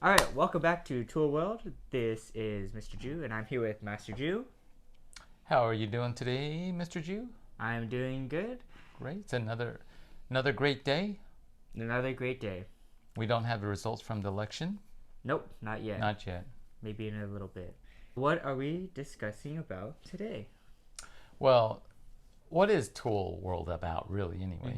All right, welcome back to Tool World. This is Mr. Ju, and I'm here with Master Ju. How are you doing today, Mr. Ju? I'm doing good. Great. It's another great day. Another great day. We don't have the results from the election. Nope, not yet. Not yet. Maybe in a little bit. What are we discussing about today? Well, what is Tool World about, really, anyway?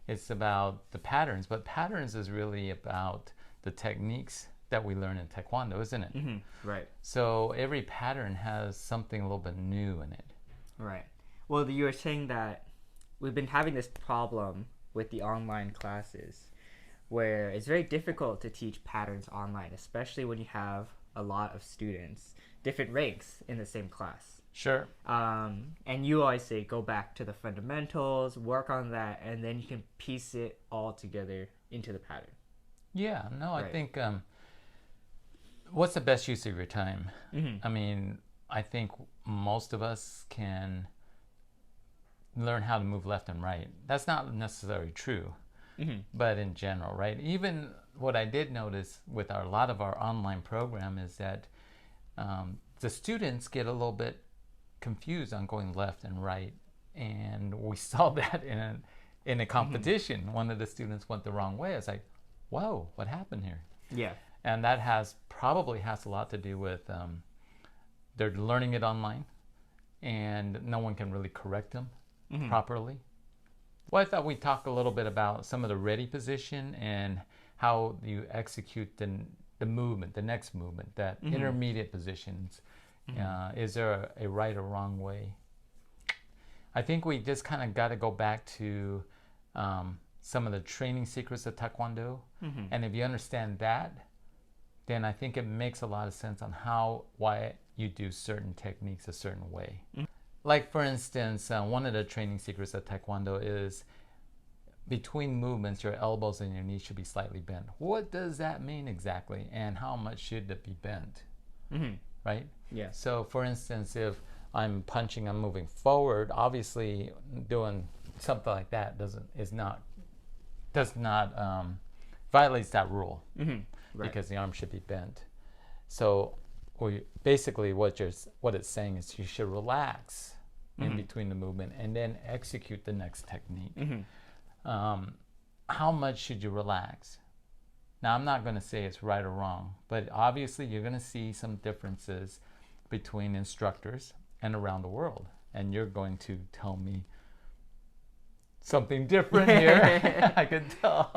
It's about the patterns, but patterns is really about the techniques that we learn in Taekwondo, isn't it? Right. So every pattern has something a little bit new in it. Right. Well, you were saying that we've been having this problem with the online classes where it's very difficult to teach patterns online, especially when you have a lot of students, different ranks in the same class. Sure. And you always say go back to the fundamentals, work on that, and then you can piece it all together into the pattern. Yeah, no, I Right. think what's the best use of your time? Mm-hmm. I mean, I think most of us can learn how to move left and right. That's not necessarily true, but in general, right? Even what I did notice with a lot of our online program is that the students get a little bit confused on going left and right, and we saw that in a competition. One of the students went the wrong way. I was like, "Whoa, what happened here?" Yeah. And that probably has a lot to do with they're learning it online, and no one can really correct them properly. Well, I thought we'd talk a little bit about some of the ready position and how you execute the movement, the next movement, that intermediate positions. Is there a right or wrong way? I think we just kind of got to go back to some of the training secrets of Taekwondo. And if you understand that, then I think it makes a lot of sense on why you do certain techniques a certain way. Like, for instance, one of the training secrets of Taekwondo is between movements, your elbows and your knees should be slightly bent. What does that mean exactly? And how much should it be bent? Right? Yeah. So, for instance, if I'm punching, I'm moving forward, obviously doing something like that violates that rule. Right. Because the arm should be bent. So basically what it's saying is you should relax in between the movement and then execute the next technique. How much should you relax? Now, I'm not going to say it's right or wrong, but obviously you're going to see some differences between instructors and around the world. And you're going to tell me something different here. I can tell.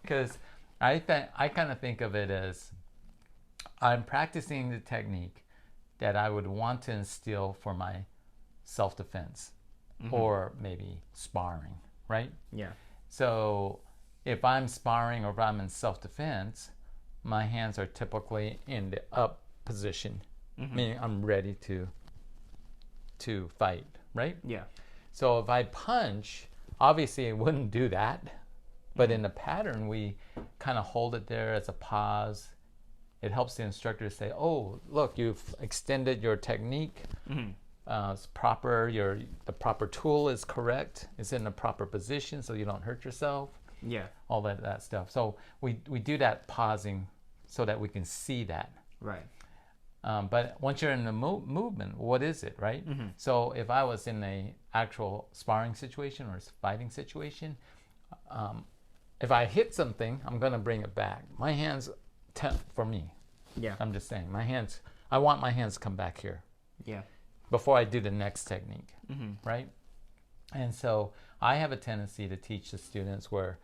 Because I kind of think of it as I'm practicing the technique that I would want to instill for my self-defense or maybe sparring, right? Yeah. So if I'm sparring or if I'm in self-defense, my hands are typically in the up position, meaning I'm ready to fight, right? Yeah. So if I punch, obviously I wouldn't do that. But in the pattern, we kind of hold it there as a pause. It helps the instructor to say, "Oh, look, you've extended your technique. It's proper. The proper tool is correct. It's in the proper position, so you don't hurt yourself." Yeah. All that stuff. So we do that pausing so that we can see that. Right. But once you're in the movement, what is it, right? So if I was in a actual sparring situation or fighting situation, if I hit something, I'm going to bring it back. My hands, for me, Yeah. I'm just saying, I want my hands to come back here Yeah. before I do the next technique, right? And so I have a tendency to teach the students where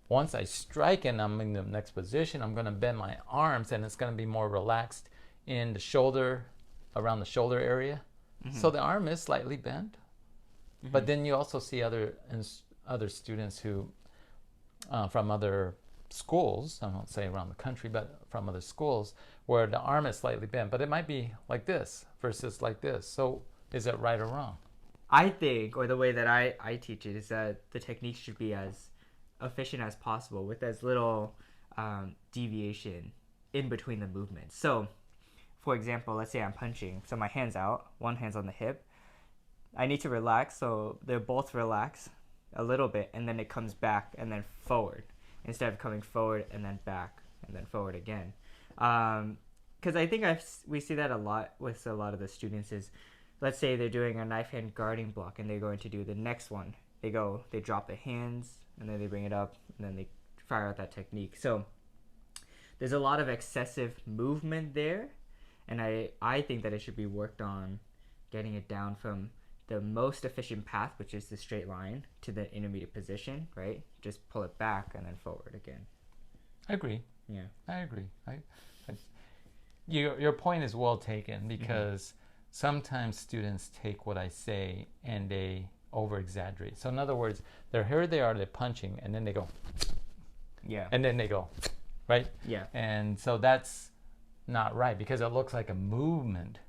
once I strike and I'm in the next position, I'm going to bend my arms and it's going to be more relaxed in the shoulder, around the shoulder area. So the arm is slightly bent. But then you also see other students who from other schools, I won't say around the country, but from other schools, where the arm is slightly bent, but it might be like this versus like this. So is it right or wrong? I think, or the way that I teach it, is that the technique should be as efficient as possible with as little deviation in between the movements. So, for example, let's say I'm punching, so my hand's out, one hand's on the hip. I need to relax, so they're both relaxed a little bit, and then it comes back and then forward instead of coming forward and then back and then forward again. Because I think we see that a lot with a lot of the students is, let's say they're doing a knife hand guarding block and they're going to do the next one. They drop the hands, and then they bring it up, and then they fire out that technique. So there's a lot of excessive movement there, and I think that it should be worked on getting it down from the most efficient path, which is the straight line, to the intermediate position, right? Just pull it back and then forward again. I agree. Yeah. I agree. Your point is well taken, because sometimes students take what I say and they over exaggerate. So in other words, here they are, they're punching, and then they go, yeah, and then they go, right? Yeah. And so that's not right, because it looks like a movement,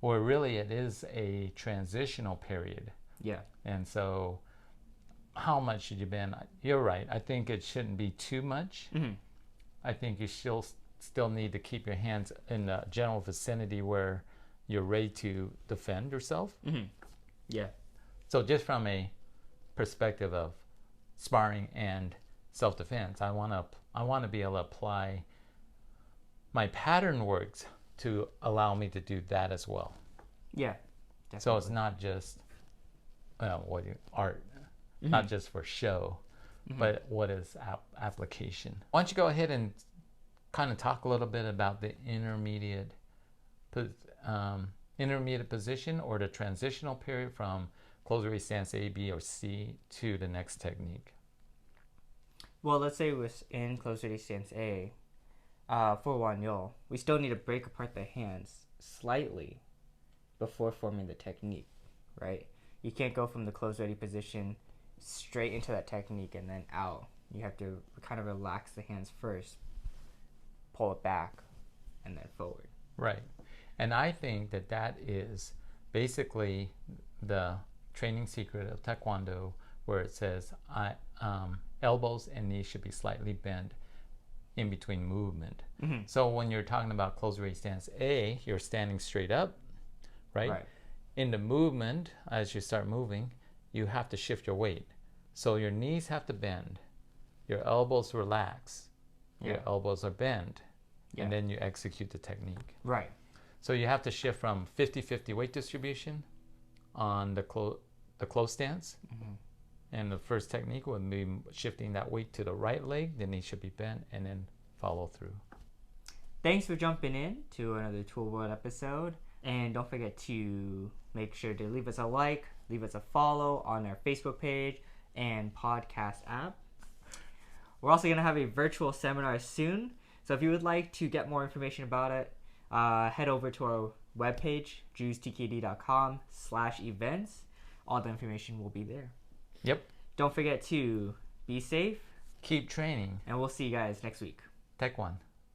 where really it is a transitional period. Yeah. And so how much should you bend? You're right. I think it shouldn't be too much. I think you still need to keep your hands in the general vicinity where you're ready to defend yourself. Yeah. So just from a perspective of sparring and self-defense, I want to be able to apply my pattern works to allow me to do that as well. Yeah. Definitely. So it's not just art, not just for show, but what is application. Why don't you go ahead and kind of talk a little bit about the intermediate position, or the transitional period from closed ready stance A, B, or C to the next technique. Well, let's say in closed ready stance A, for Wanyol, we still need to break apart the hands slightly before forming the technique, right? You can't go from the closed ready position straight into that technique and then out. You have to kind of relax the hands first, pull it back, and then forward. Right. And I think that is basically the training secret of Taekwondo, where it says elbows and knees should be slightly bent in between movement. So when you're talking about closed ready stance A, you're standing straight up, right? In the movement, as you start moving, you have to shift your weight. So your knees have to bend, your elbows relax, your elbows are bent, and then you execute the technique. Right. So you have to shift from 50-50 weight distribution on the closed stance. And the first technique would be shifting that weight to the right leg, the knee should be bent, and then follow through. Thanks for jumping in to another Tool World episode. And don't forget to make sure to leave us a like, leave us a follow on our Facebook page and podcast app. We're also going to have a virtual seminar soon. So if you would like to get more information about it, head over to our webpage, jewstkd.com/events. All the information will be there. Yep. Don't forget to be safe. Keep training. And we'll see you guys next week. Taekwon.